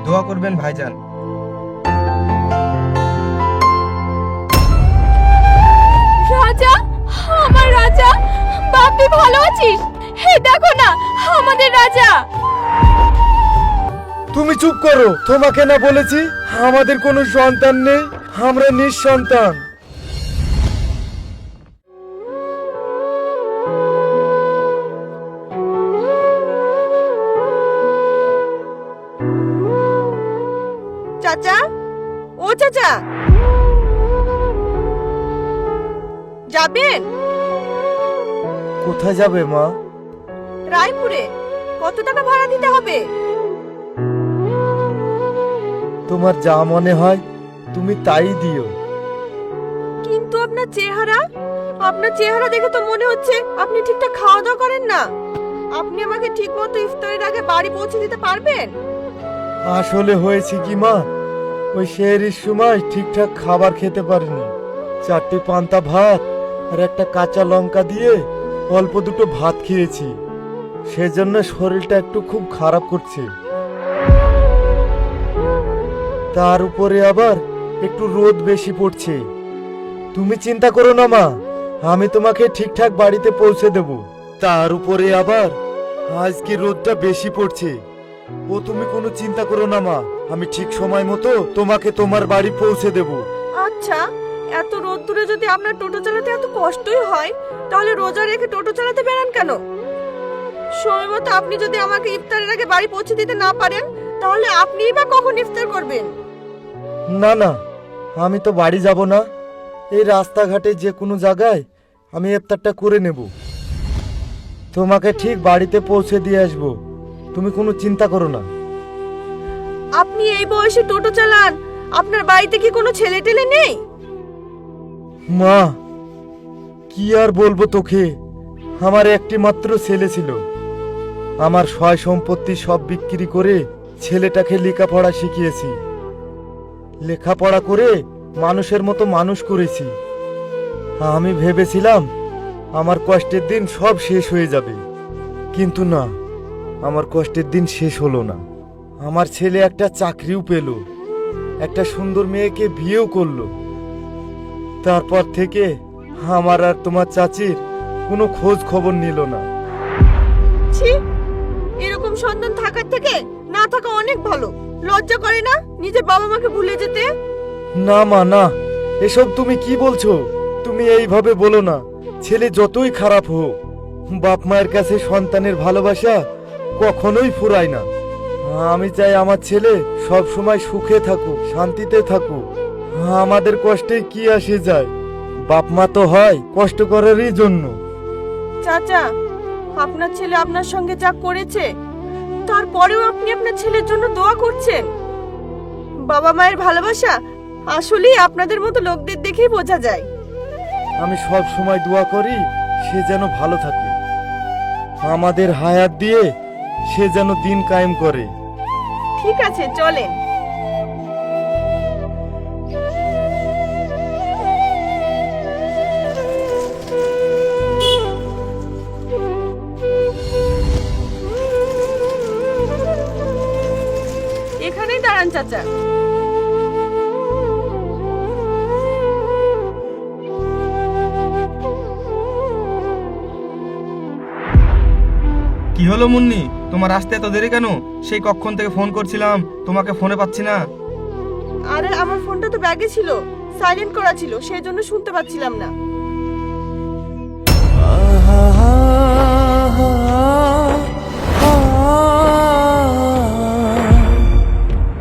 দোয়া করবেন ভাইজান। রাজা, আমার রাজা, বাপি ভালো আছিস? হে দেখো না, আমাদের রাজা। তুমি চুপ করো। তোমাকে না বলেছি আমাদের কোনো সন্তান নেই, আমরা নিঃসন্তান। চাচা, ও চাচা, যাবেন? কোথায় যাবে মা? রায়পুরে। কত টাকা ভাড়া দিতে হবে? তোমার যা মনে হয় তুমি তাই দিও। কিন্তু আপনার চেহারা দেখে তো মনে হচ্ছে আপনি ঠিকঠাক খাওয়া দাওয়া করেন না। আপনি আমাকে ঠিক মতো ইফতারের আগে বাড়ি পৌঁছে দিতে পারবেন? আসলে হয়েছে কি মা, ওই সেহরির সময় ঠিকঠাক খাবার খেতে পারিনি। 4টি পান্তা ভাত আর একটা কাঁচা লঙ্কা দিয়ে অল্প দুটো ভাত খেয়েছি, সেজন্য শরীরটা একটু খুব খারাপ করছে। তার উপরে আবার একটু রোদ বেশি পড়ছে। তুমি চিন্তা করো না মা, আমি তোমাকে ঠিকঠাক বাড়িতে পৌঁছে দেব। তার উপরে আবার আজকে রোদটা বেশি পড়ছে। ও তুমি কোনো চিন্তা করো না মা, আমি ঠিক সময় মতো তোমাকে তোমার বাড়ি পৌঁছে দেব। আচ্ছা, এত রোদ্দুরে যদি আপনার টোটো চালাতে এত কষ্টই হয়, তাহলে রোজা রেখে টোটো চালাতে বেরান কেন? সময় মতো আপনি যদি আমাকে ইফতারের আগে বাড়ি পৌঁছে দিতে না পারেন, তাহলে আপনিই বা কখন ইফতার করবেন? না না, আমি তো বাড়ি যাব না, এই রাস্তাঘাটে যে কোনো জায়গায় আমি ইফতারটা করে নেব। তোমাকে ঠিক বাড়িতে পৌঁছে দিয়ে আসবো, তুমি কোনো চিন্তা করো না। আপনি এই বয়সে টোটো চালান, আপনার বাড়িতে কি কোনো ছেলে টেলে নেই? মা, কি আর বলবো তোকে, আমার একটি মাত্র ছেলে ছিল। আমার সয় সম্পত্তি সব বিক্রি করে ছেলেটাকে লেখাপড়া শিখিয়েছি, লেখাপড়া করে মানুষের মতো মানুষ করেছি। আমি ভেবেছিলাম আমার কষ্টের দিন সব শেষ হয়ে যাবে, কিন্তু না, আমার কষ্টের দিন শেষ হলো না। আমার ছেলে একটা চাকরিও পেল, একটা সুন্দর মেয়েকে বিয়েও করলো। তারপর থেকে আমার আর তোমার চাচির কোনো খোঁজ খবর নিল না। ছি, এরকম সন্তান থাকার থেকে না থাকা অনেক ভালো। লজ্জা করে না নিজের বাবা মাকে ভুলে যেতে? না মা, না, এসব তুমি কি বলছো? তুমি এইভাবে বলো না। ছেলে যতই খারাপ হোক, বাপ মায়ের কাছে সন্তানের ভালোবাসা কখনোই ফুরায় না। আমি চাই আমার ছেলে সব সময় সুখে থাকুক, শান্তিতে থাকুক। আমাদের কষ্টে কি আসে যায়? বাপ মা তো হয় কষ্ট করারই জন্য। চাচা, আপনার ছেলে আপনার সঙ্গে যা করেছে, তারপরেও আপনি আপনার ছেলের জন্য দোয়া করছেন। বাবা মায়ের ভালোবাসা আসলেই আপনাদের মতো লোকদের দেখেই বোঝা যায়। আমি সব সময় দোয়া করি সে যেন ভালো থাকে, আমাদের হায়াত দিয়ে সে যেন দিন কায়েম করে। ঠিক আছে, চলেন। এখানেই দাঁড়ান চাচা। কি হলো মুন্নি, তোমার আসতে এত দেরি কেন? সেই কখন থেকে ফোন করছিলাম, তোমাকে ফোনে পাচ্ছি না। আরে আমার ফোনটা তো ব্যাগে ছিল, সাইলেন্ট করা ছিল, সেই জন্য শুনতে পাচ্ছিলাম না।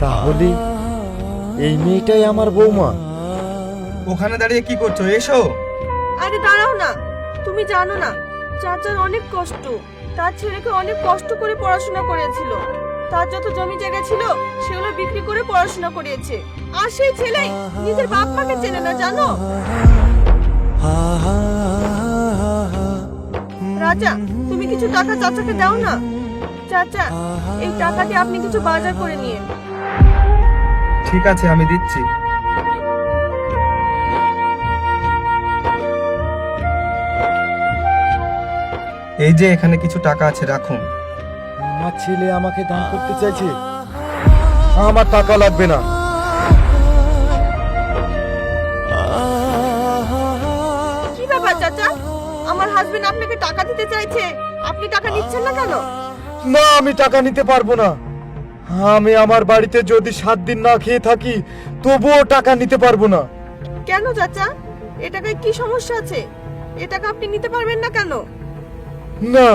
তাহলে এই মেয়েটাই আমার বৌমা? ওখানে দাঁড়িয়ে কি করছো? এসো। আরে দাঁড়াও না, তুমি জানো না চাচার অনেক কষ্ট। তার ছেলেকে অনেক কষ্ট করে পড়াশোনা করেছিল, তার যত জমি জায়গা ছিল সেগুলো বিক্রি করে পড়াশোনা করিয়েছে। আর সেই ছেলে নিজের বাপ মাকে চেনে না, জানো? রাজা, তুমি কিছু টাকা চাচাকে দাও না। চাচা, এই টাকা দিয়ে আপনি কিছু বাজার করে নিয়ে। ঠিক আছে, আমি দিচ্ছি। এই যে এখানে কিছু টাকা আছে, রাখুন। আমার ছেলে আমাকে দান করতে চাইছে। আমার টাকা লাগবে না। কি ব্যাপার চাচা, আমার হাজবেন্ড আপনাকে টাকা দিতে চাইছে, আপনি টাকা নিচ্ছেন না কেন? না, আমি টাকা নিতে পারবো না। আমি আমার বাড়িতে যদি 7 দিন না খেয়ে থাকি তবুও টাকা নিতে পারবো না। কেন চাচা, এ টাকায় কি সমস্যা আছে? এ টাকা আপনি নিতে পারবেন না কেন? না,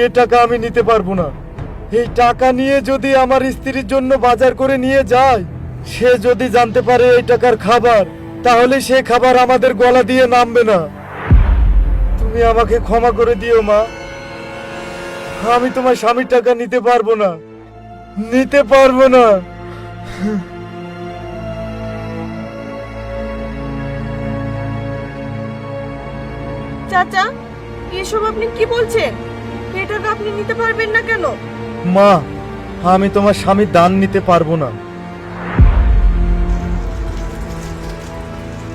এ টাকা আমি নিতে পারবো না। এই টাকা নিয়ে যদি আমার স্ত্রীর জন্য বাজার করে নিয়ে যায়, সে যদি জানতে পারে এই টাকার খাবার, তাহলে সে খাবার আমাদের গলা দিয়ে নামবে না। তুমি আমাকে ক্ষমা করে দিও মা, আমি তোমার স্বামীর টাকা নিতে পারবো না, নিতে পারবো না। চাচা, এসব আপনি কি বলছেন? এ টাকা আপনি নিতে পারবেন না কেন? মা, আমি তোমার স্বামীর দান নিতে পারবো না।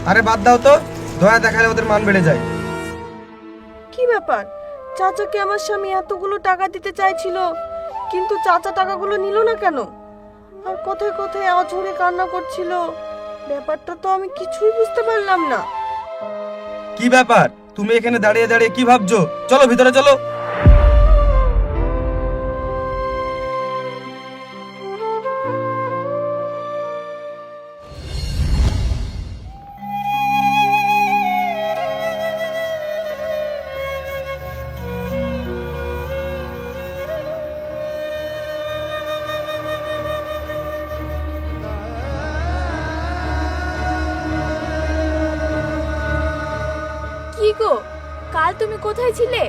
আরে বাদ দাও তো, দয়া দেখালে ওদের মান বেড়ে যায়। কি ব্যাপার, চাচাকে আমার স্বামী এতগুলো টাকা দিতে চাইছিল, কিন্তু চাচা টাকাগুলো নিল না কেন? আর কোথায় কোথায় অঝরে কান্না করছিল, ব্যাপারটা তো আমি কিছুই বুঝতে পারলাম না। কি ব্যাপার, তুমি এখানে দাঁড়িয়ে দাঁড়িয়ে কি ভাবছো? চলো ভিতরে চলো। কি গো, কাল তুমি কোথায় ছিলে?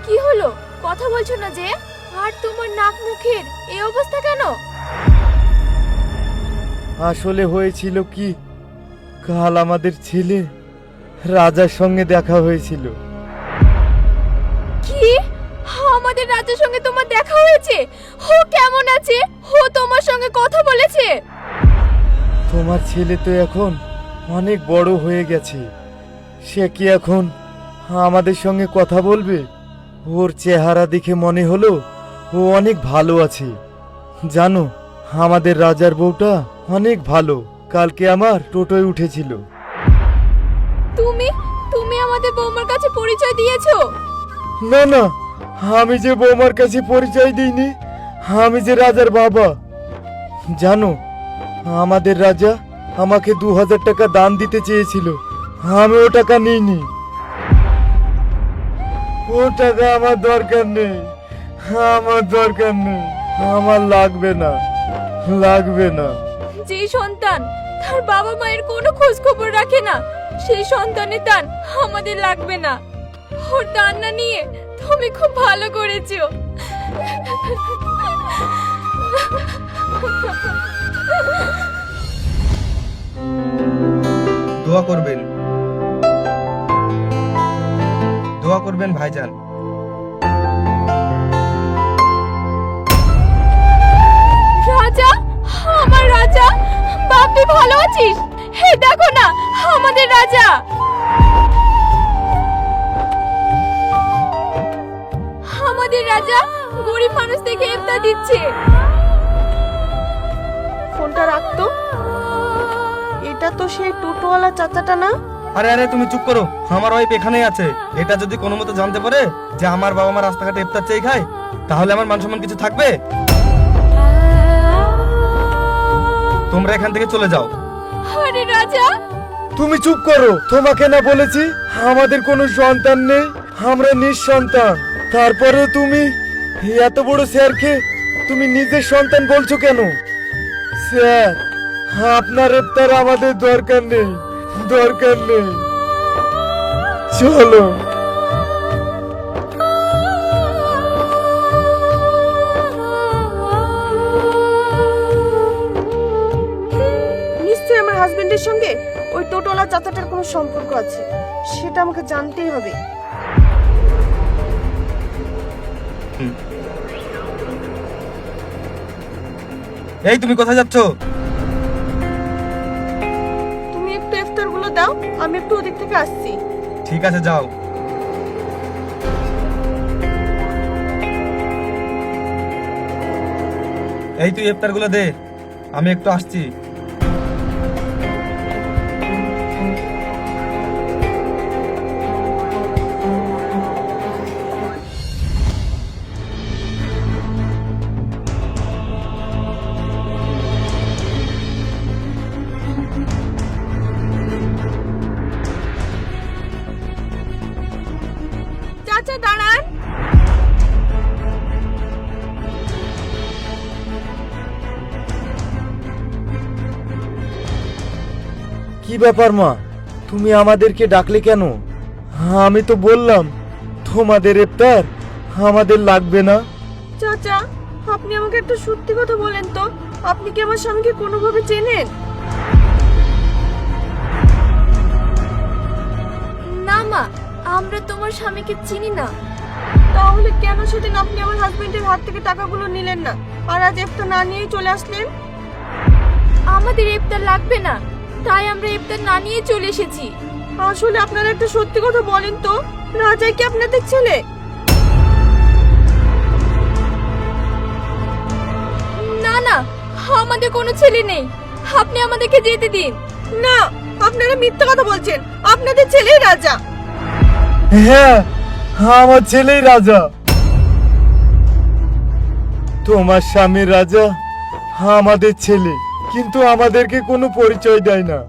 কি হলো, কথা বলছো না যে? আর তোমার নাক মুখের এই অবস্থা কেন? আসলে হয়েছিল কি, কাল আমাদের ছেলে রাজার সঙ্গে দেখা হয়েছিল। কি, আমাদের রাজের সঙ্গে তোমার দেখা হয়েছে? ও কেমন আছে? ও তোমার সঙ্গে কথা বলেছে? তোমার ছেলে তো এখন অনেক বড় হয়ে গেছে, সে কি এখন আমাদের সঙ্গে কথা বলবে? ওর চেহারা দেখে মনে হলো ও অনেক ভালো আছে। জানো, আমাদের রাজার বউটা অনেক ভালো, কালকে আমার টোটোয় উঠেছিল। তুমি তুমি আমাদের বৌমার কাছে পরিচয় দিয়েছো? না না, আমি যে বৌমার কাছে পরিচয় দিইনি, আমি যে রাজার বাবা। জানো, আমাদের রাজা আমাকে 2000 টাকা দান দিতে চেয়েছিল, আমি ও টাকা নিইনি। ও টাকা আমার দরকার নেই, আমার দরকার নেই, আমার লাগবে না, লাগবে না। যে সন্তান তার বাবা মায়ের কোনো খোঁজ খবর রাখে না, সেই সন্তানের দান আমাদের লাগবে না। ওর দান না নিয়ে তুমি খুব ভালো করেছো। দোয়া করবেন, দোয়া করবেন ভাইজান। রাজা, আমার রাজা, বাপি ভালো আছিস? হে দেখো না, আমাদের রাজা। আমাদের রাজা গরিব মানুষ থেকে ইফতার দিচ্ছে। ফোনটা রাখতো, এটা তো সেই টোটোওয়ালা চাচাটা না? আরে আরে তুমি চুপ করো, আমার ওয়াইফ এখানেই আছে। এটা যদি কোনো মতো জানতে পারে যে আমার বাবা মা রাস্তাঘাটে ইফতার চেয়ে খায়, তাহলে আমার মান সম্মান কিছু থাকবে? তোমরা এখান থেকে চলে যাও। আরে রাজা, তুমি চুপ করো, তোমাকে না বলেছি আমাদের কোনো সন্তান নেই, আমরা নিঃসন্তান। তারপরেও তুমি এত বড় স্যারকে তুমি নিজের সন্তান বলছো কেন? স্যার, আপনার ইফতার আমাদের দরকার নেই, দরকার নেই। চলো। নিশ্চয়ই আমার হাজবেন্ডের সঙ্গে ওই টোটোওয়ালা চাচাটার কোনো সম্পর্ক আছে, সেটা আমাকে জানতেই হবে। এই তুমি কোথায় যাচ্ছ? তুমি একটু ইফতারগুলো দাও, আমি একটু ওদিক থেকে আসছি। ঠিক আছে, যাও। এই তুই ইফতারগুলো দে, আমি একটু আসছি। চাচা দাঁড়ান। কি ব্যাপার মা, তুমি আমাদেরকে ডাকলে কেন? আমি তো বললাম তোমাদের ইফতার আমাদের লাগবে না। চাচা, আপনি আমাকে একটা সত্যি কথা বলেন তো, আপনি কি আমার স্বামীকে কোনোভাবে চেনেন? না মা, আমরা তোমার স্বামীকে চিনি না। তাহলে কেন সেদিন আপনি আমার হাজবেন্ডের হাত থেকে টাকাগুলো নিলেন না, আর আজ ইফতার না নিয়েই চলে আসলেন? আমাদের ইফতার লাগবে না, তাই আমরা ইফতার না নিয়ে চলে এসেছি। আসলে আপনারা একটা সত্যি কথা বলেন তো, রাজা কি আপনাদের ছেলে? না না, আমাদের কোনো ছেলে নেই, আপনি আমাদেরকে যেতে দিন। না, আপনারা মিথ্যা কথা বলছেন, আপনাদের ছেলেই রাজা। হ্যাঁ, আমার ছেলেই রাজা। তোমার স্বামী রাজা, আমাদের ছেলে, কিন্তু আমাদেরকে কোনো পরিচয় দেয় না।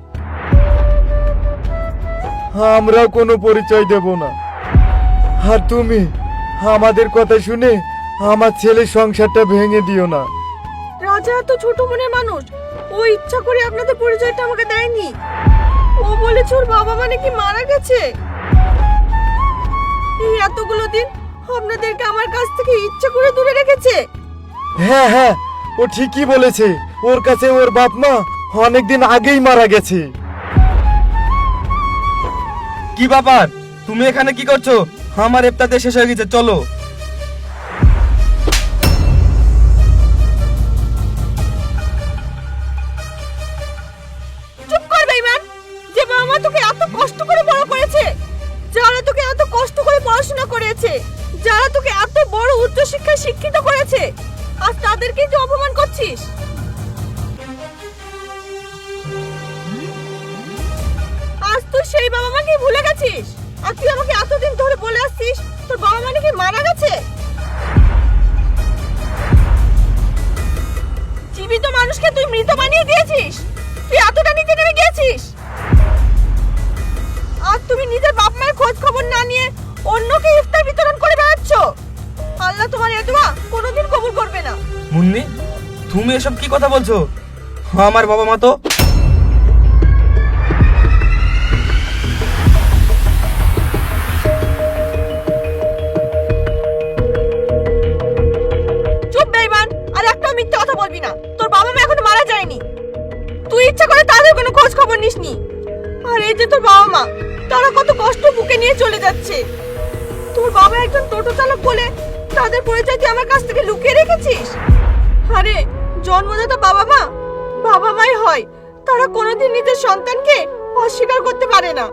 আমরা কোনো পরিচয় দেব না। আর তুমি আমাদের কথা শুনে আমার ছেলের সংসারটা ভেঙে দিও না। রাজা এত ছোট মনের মানুষ, ও ইচ্ছা করে আপনাদের পরিচয়টা আমাকে দেয়নি। ও বলেছে ওর বাবা মানে কি মারা গেছে। এই এতগুলো দিন আপনাদেরকে আমার কাছ থেকে ইচ্ছা করে দূরে রেখেছে। হ্যাঁ হ্যাঁ, ও ঠিকই বলেছে। ওর কাছে ওর বাপ মা অনেকদিন আগেই মারা গেছে। কি ব্যাপার, তুমি এখানে কি করছো? আমার ইফতার দিয়ে শেষ হয়ে গেছে, চলো। চুপ কর বেঈমান। যে বাবা মা তোকে এত কষ্ট করে বড় করেছে, যারা তোকে এত কষ্ট করে পড়াশোনা করেছে, যারা তোকে এত বড় উচ্চ শিক্ষায় শিক্ষিত করেছে, আজ তাদেরকেই তুই অপমান করছিস। আজ তুই সেই বাবা মাকে ভুলে গেছিস, আর তুই আমাকে এতদিন ধরে বলে আসছিস তোর বাবা মা নাকি মারা গেছে। জীবিত মানুষকে তুই মৃত বানিয়ে দিয়েছিস। তুই এতটা নিচে নেমে গিয়েছিস। আর তুমি নিজের বাপ মায়ের খোঁজ খবর না নিয়ে অন্যকে ইফতার বিতরণ করে বেড়াচ্ছ। আল্লাহ তোমার এই দোয়া কোনোদিন কবুল করবে না। মুন্নি, তুমি এসব কি কথা বলছো? আমার বাবা মা তো চুপ বেঈমান, আর একটা মিথ্যা কথা বলবি না। তোর বাবা মা এখনো মারা যায়নি, তুই ইচ্ছা করে তাদের কোনো খোঁজ খবর নিসনি। আর এই যে তোর বাবা মা, তারা কত কষ্ট বুকে নিয়ে চলে যাচ্ছে। তোর বাবা একজন টোটো চালক বলে তাদের পরিচয় তুই আমার কাছ থেকে লুকিয়ে রেখেছিস। আরে জন্মদাতা বাবা মা বাবা মাই হয়, তারা কোনোদিন নিজের সন্তানকে অস্বীকার করতে পারে না।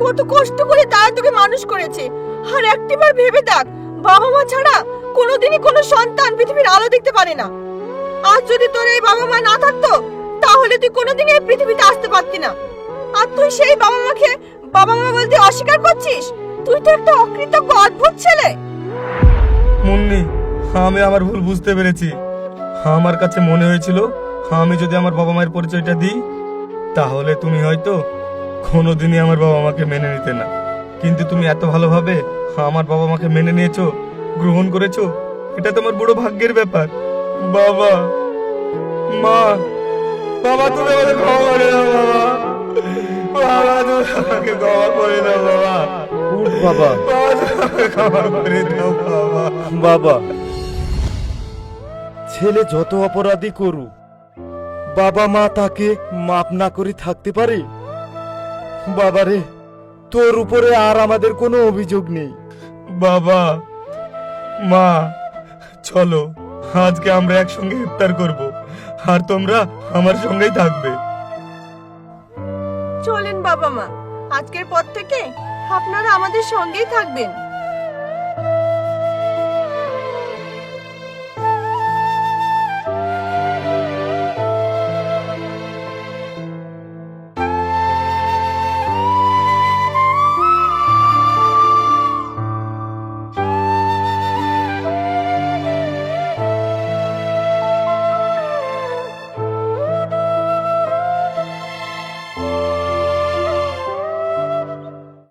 কত কষ্ট করে তারা তোকে মানুষ করেছে। আর একটিবার ভেবে দেখ, বাবা মা ছাড়া কোনোদিনই কোনো সন্তান পৃথিবীর আলো দেখতে পারে না। আজ যদি তোর এই বাবা মা না থাকতো, তাহলে তুই কোনোদিন এই পৃথিবীতে আসতে পারতি না। আর তুই সেই বাবা মাকে বাবা মা বলতে অস্বীকার করছিস। তুই তো একটা অকৃতজ্ঞ অদ্ভুত ছেলে। মুন্নি, আমি আমার ভুল বুঝতে পেরেছি। আমার কাছে মনে হয়েছিল আমি যদি আমার বাবা মায়ের পরিচয়টা দিই, তাহলে তুমি হয়তো কোনোদিনই আমার বাবা মাকে মেনে নিতে না। কিন্তু তুমি এত ভালোভাবে আমার বাবা মাকে মেনে নিয়েছো, গ্রহণ করেছো, এটা তোমার বড় ভাগ্যের ব্যাপার। বাবা মা, বাবা তুমি আমাকে ক্ষমা করে দাও। বাবা, বাবা তুমি আমাকে ক্ষমা করে দাও। বাবা, উঠ বাবা। বাবা তুমি আমাকে ক্ষমা করে দাও। বাবা, বাবা, ছেলে যত অপরাধী করুক, বাবা মা তাকে মাপ না করে থাকতে পারে? বাবারে, তোর উপরে আর আমাদের কোনো অভিযোগ নেই। বাবা মা, চলো আজকে আমরা একসঙ্গে ইফতার করব, আর তোমরা আমার সঙ্গেই থাকবে। চলেন বাবা মা, আজকের পর থেকে আপনারা আমাদের সঙ্গেই থাকবেন।